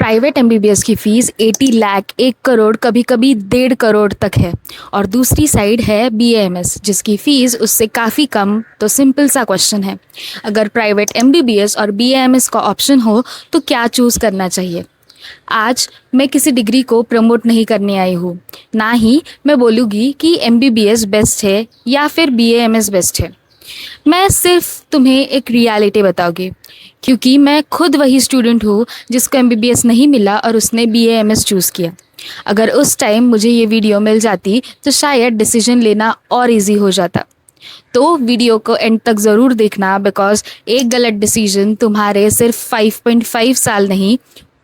Private MBBS की fees 80 lakh 1 crore कभी कभी 1.5 करोड़ तक है। और दूसरी साइड है बीएएमएस जिसकी फीस उससे काफ़ी कम। तो सिंपल सा क्वेश्चन है, अगर प्राइवेट एमबीबीएस और बीएएमएस का ऑप्शन हो तो क्या चूज़ करना चाहिए। आज मैं किसी डिग्री को प्रमोट नहीं करने आई हूँ, ना ही मैं बोलूँगी कि एमबीबीएस बेस्ट है या फिर बीएएमएस बेस्ट है। मैं सिर्फ तुम्हें एक रियलिटी बताऊंगी, क्योंकि मैं खुद वही स्टूडेंट हूँ जिसको एमबीबीएस नहीं मिला और उसने बीएएमएस चूज़ किया। अगर उस टाइम मुझे ये वीडियो मिल जाती तो शायद डिसीजन लेना और इजी हो जाता। तो वीडियो को एंड तक ज़रूर देखना, बिकॉज एक गलत डिसीजन तुम्हारे सिर्फ 5.5 साल नहीं,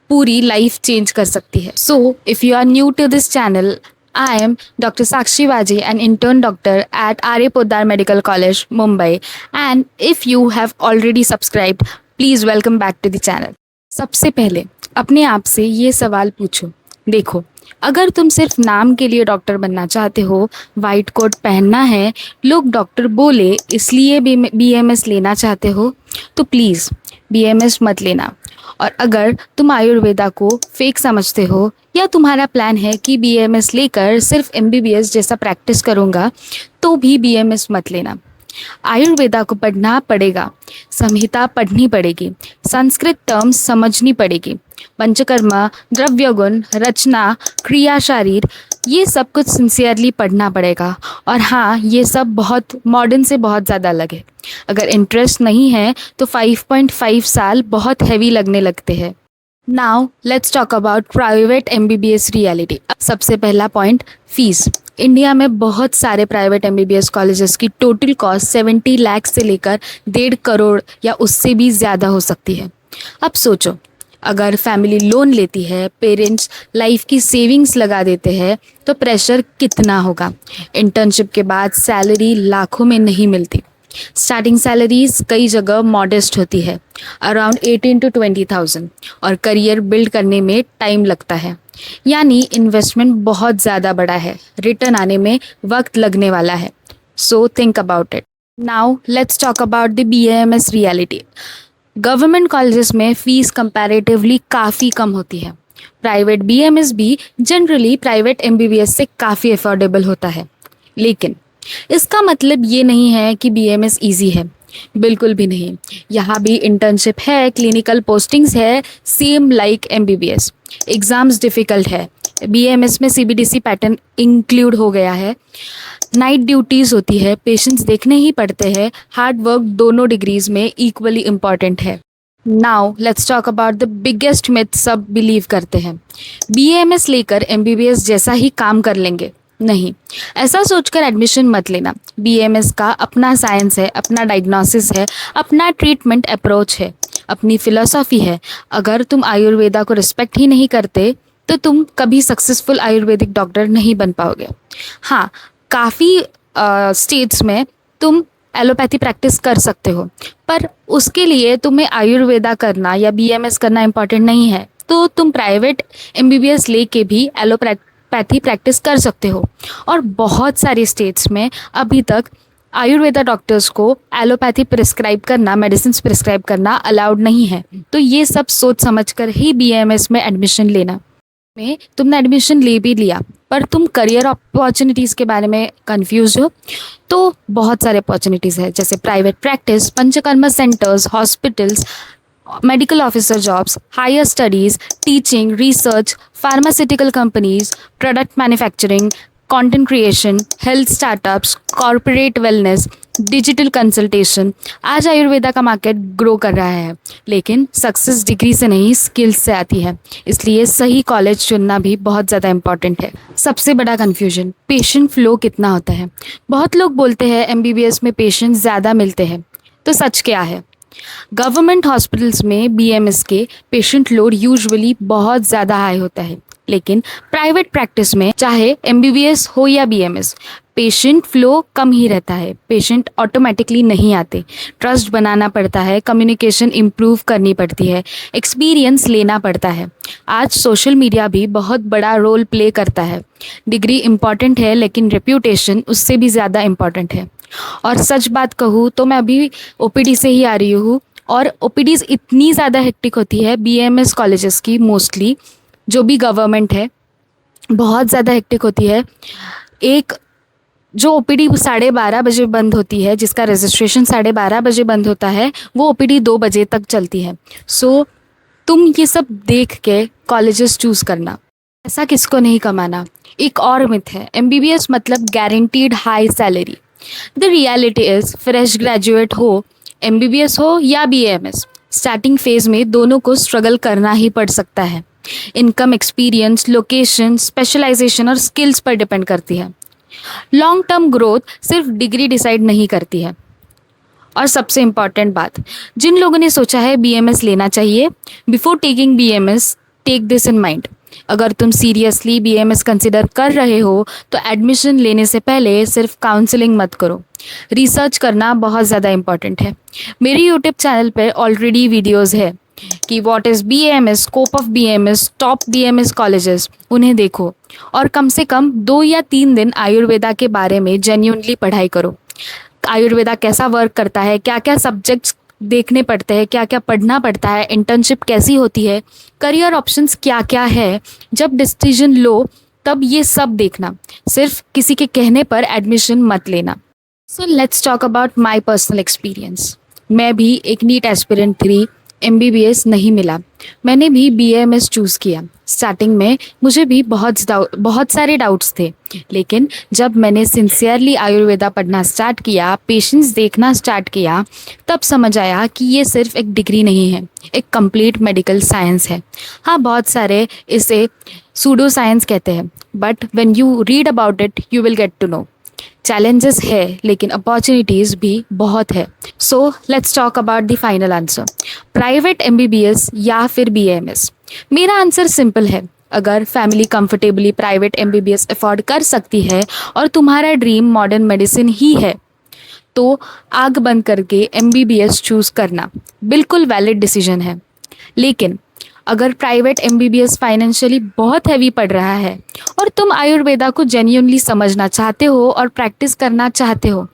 पूरी लाइफ चेंज कर सकती है। So if you are new to this channel, I am Dr. Sakshi Vaji, an intern doctor at Arya Poddar Medical College, Mumbai. And if you have already subscribed, please welcome back to the channel. सबसे पहले अपने आप से ये सवाल पूछो। देखो, अगर तुम सिर्फ नाम के लिए डॉक्टर बनना चाहते हो, वाइट कोट पहनना है, लोग डॉक्टर बोले इसलिए बीएमएस लेना चाहते हो, तो प्लीज़ बीएमएस मत लेना। और अगर तुम आयुर्वेदा को फेक समझते हो या तुम्हारा प्लान है कि बीएमएस लेकर सिर्फ एमबीबीएस जैसा प्रैक्टिस करूँगा, तो भी बीएमएस मत लेना। आयुर्वेदा को पढ़ना पड़ेगा, संहिता पढ़नी पड़ेगी, संस्कृत टर्म्स समझनी पड़ेगी, पंचकर्मा, द्रव्यगुण, रचना, क्रिया, शारीर, ये सब कुछ सिंसियरली पढ़ना पड़ेगा। और हाँ, ये सब बहुत मॉडर्न से बहुत ज़्यादा अलग है। अगर इंटरेस्ट नहीं है तो 5.5 साल बहुत हैवी लगने लगते हैं। Now let's talk about private MBBS reality. सबसे पहला पॉइंट, फीस। इंडिया में बहुत सारे प्राइवेट एमबीबीएस कॉलेजेस की टोटल कॉस्ट 70 लाख से लेकर 1.5 करोड़ या उससे भी ज़्यादा हो सकती है। अब सोचो, अगर फैमिली लोन लेती है, पेरेंट्स लाइफ की सेविंग्स लगा देते हैं, तो प्रेशर कितना होगा। इंटर्नशिप के बाद सैलरी लाखों में नहीं मिलती। स्टार्टिंग सैलरीज कई जगह मॉडेस्ट होती है, अराउंड 18 to 20,000, और करियर बिल्ड करने में टाइम लगता है। यानी इन्वेस्टमेंट बहुत ज़्यादा बड़ा है, रिटर्न आने में वक्त लगने वाला है। So think about it. Now let's talk about the BAMS reality. Government colleges में फ़ीस कंपैरेटिवली काफ़ी कम होती है। प्राइवेट बीएमएस भी जनरली प्राइवेट एमबीबीएस से काफ़ी अफोर्डेबल होता है। लेकिन इसका मतलब ये नहीं है कि बीएमएस इजी है, बिल्कुल भी नहीं। यहाँ भी इंटर्नशिप है, क्लिनिकल पोस्टिंग्स है, same like MBBS. Exams difficult है, बीएमएस में सीबीडीसी पैटर्न इंक्लूड हो गया है। नाइट ड्यूटीज़ होती है, पेशेंट्स देखने ही पड़ते हैं। हार्ड वर्क दोनों डिग्रीज में इक्वली इम्पॉर्टेंट है। Now let's talk about the biggest myth सब बिलीव करते हैं, बीएमएस लेकर एमबीबीएस जैसा ही काम कर लेंगे। नहीं, ऐसा सोचकर एडमिशन मत लेना। बीएमएस का अपना साइंस है, अपना डायग्नोसिस है, अपना ट्रीटमेंट अप्रोच है, अपनी फ़िलॉसफी है। अगर तुम आयुर्वेदा को रिस्पेक्ट ही नहीं करते तो तुम कभी सक्सेसफुल आयुर्वेदिक डॉक्टर नहीं बन पाओगे। हाँ, काफ़ी स्टेट्स में तुम एलोपैथी प्रैक्टिस कर सकते हो, पर उसके लिए तुम्हें आयुर्वेदा करना या बीएमएस करना इम्पॉर्टेंट नहीं है। तो तुम प्राइवेट एमबीबीएस लेके भी एलोपैथी प्रैक्टिस कर सकते हो। और बहुत सारे स्टेट्स में अभी तक आयुर्वेदा डॉक्टर्स को एलोपैथी प्रिस्क्राइब करना, मेडिसिन प्रिस्क्राइब करना अलाउड नहीं है। तो ये सब सोच समझकर ही बीएमएस में एडमिशन लेना। में तुमने एडमिशन ले भी लिया, पर तुम करियर अपॉर्चुनिटीज़ के बारे में कंफ्यूज हो, तो बहुत सारे अपॉर्चुनिटीज़ है, जैसे private practice, Panchakarma centres, hospitals, medical officer jobs, higher studies, teaching, research, pharmaceutical companies, product manufacturing, content creation, health startups, corporate wellness, digital consultation. आज आयुर्वेदा का मार्केट ग्रो कर रहा है, लेकिन सक्सेस डिग्री से नहीं, स्किल्स से आती है। इसलिए सही कॉलेज चुनना भी बहुत ज़्यादा इम्पॉर्टेंट है। सबसे बड़ा कन्फ्यूजन, पेशेंट फ्लो कितना होता है। बहुत लोग बोलते हैं एमबीबीएस में पेशेंट ज़्यादा मिलते हैं, तो सच क्या है। गवर्नमेंट हॉस्पिटल्स में बीएमएस के पेशेंट लोड यूजुअली बहुत ज़्यादा हाई होता है, लेकिन प्राइवेट प्रैक्टिस में चाहे एमबीबीएस हो या बीएमएस, पेशेंट फ्लो कम ही रहता है। पेशेंट ऑटोमेटिकली नहीं आते, ट्रस्ट बनाना पड़ता है, कम्युनिकेशन इम्प्रूव करनी पड़ती है, एक्सपीरियंस लेना पड़ता है। आज सोशल मीडिया भी बहुत बड़ा रोल प्ले करता है। डिग्री इम्पॉर्टेंट है, लेकिन रेप्यूटेशन उससे भी ज़्यादा इम्पॉर्टेंट है। और सच बात कहूँ तो मैं अभी ओपीडी से ही आ रही हूँ और ओपीडीज़ इतनी ज़्यादा हेक्टिक होती है बीएमएस कॉलेजेस की, मोस्टली जो भी गवर्नमेंट है, बहुत ज़्यादा हेक्टिक होती है। एक जो ओपीडी 12:30 बजे बंद होती है, जिसका रजिस्ट्रेशन 12:30 बजे बंद होता है, वो ओपीडी 2 बजे तक चलती है। सो तुम ये सब देख के कॉलेजेस चूज़ करना। ऐसा किसको नहीं कमाना। एक और मिथ है, एमबीबीएस मतलब guaranteed high salary. The reality is fresh graduate हो, एमबीबीएस हो या बीएएमएस, स्टार्टिंग फेज में दोनों को स्ट्रगल करना ही पड़ सकता है। इनकम, एक्सपीरियंस, लोकेशन, स्पेशलाइजेशन और स्किल्स पर डिपेंड करती है। लॉन्ग टर्म ग्रोथ सिर्फ डिग्री डिसाइड नहीं करती है। और सबसे इम्पॉर्टेंट बात, जिन लोगों ने सोचा है बीएमएस लेना चाहिए, before taking BMS take this in mind. अगर तुम सीरियसली बीएमएस कंसिडर कर रहे हो तो एडमिशन लेने से पहले सिर्फ काउंसलिंग मत करो, रिसर्च करना बहुत ज़्यादा इम्पॉर्टेंट है। मेरे यूट्यूब चैनल पर ऑलरेडी वीडियोज़ है कि what is BMS, scope of BMS, top BMS colleges, उन्हें देखो और कम से कम 2 या 3 दिन आयुर्वेदा के बारे में जेन्युइनली पढ़ाई करो। आयुर्वेदा कैसा वर्क करता है, क्या क्या सब्जेक्ट्स देखने पड़ते हैं, क्या क्या पढ़ना पड़ता है, इंटर्नशिप कैसी होती है, करियर ऑप्शंस क्या क्या है। जब डिसीजन लो तब ये सब देखना, सिर्फ किसी के कहने पर एडमिशन मत लेना। सो let's talk about my personal experience. मैं भी एक नीट एस्पिरेंट थी, एमबीबीएस नहीं मिला, मैंने भी बीएमएस चूज़ किया। स्टार्टिंग में मुझे भी बहुत सारे डाउट्स थे, लेकिन जब मैंने सिंसियरली आयुर्वेदा पढ़ना स्टार्ट किया, पेशेंट्स देखना स्टार्ट किया, तब समझ आया कि ये सिर्फ एक डिग्री नहीं है, एक कंप्लीट मेडिकल साइंस है। हाँ, बहुत सारे इसे सूडो साइंस कहते हैं, but when you read about it you will get to know. Challenges है लेकिन अपॉर्चुनिटीज़ भी बहुत है। So let's talk about the final answer, private MBBS या फिर बीएमएस। मेरा आंसर सिंपल है, अगर family comfortably private MBBS afford कर सकती है और तुम्हारा ड्रीम मॉडर्न मेडिसिन ही है, तो आग बंद करके एमबीबीएस चूज़ करना बिल्कुल वैलिड डिसीजन है। लेकिन अगर प्राइवेट एमबीबीएस फाइनेंशियली बहुत हैवी पड़ रहा है और तुम आयुर्वेदा को जेन्युइनली समझना चाहते हो और प्रैक्टिस करना चाहते हो,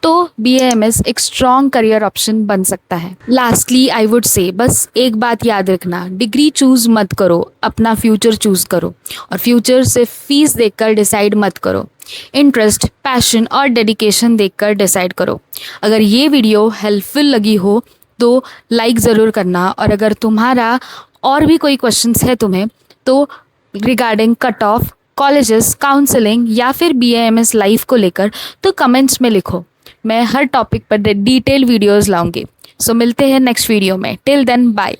तो बीएएमएस एक स्ट्रॉन्ग करियर ऑप्शन बन सकता है। लास्टली आई वुड से बस एक बात याद रखना, डिग्री चूज़ मत करो, अपना फ्यूचर चूज़ करो। और फ्यूचर सिर्फ फीस देखकर डिसाइड मत करो, इंटरेस्ट, पैशन और डेडिकेशन देखकर डिसाइड करो। अगर ये वीडियो हेल्पफुल लगी हो तो लाइक ज़रूर करना, और अगर तुम्हारा और भी कोई क्वेश्चंस है तुम्हें तो regarding cut off, colleges, counselling या फिर बीएएमएस लाइफ को लेकर, तो कमेंट्स में लिखो। मैं हर टॉपिक पर डिटेल वीडियोस लाऊंगी। सो मिलते हैं नेक्स्ट वीडियो में। Till then bye.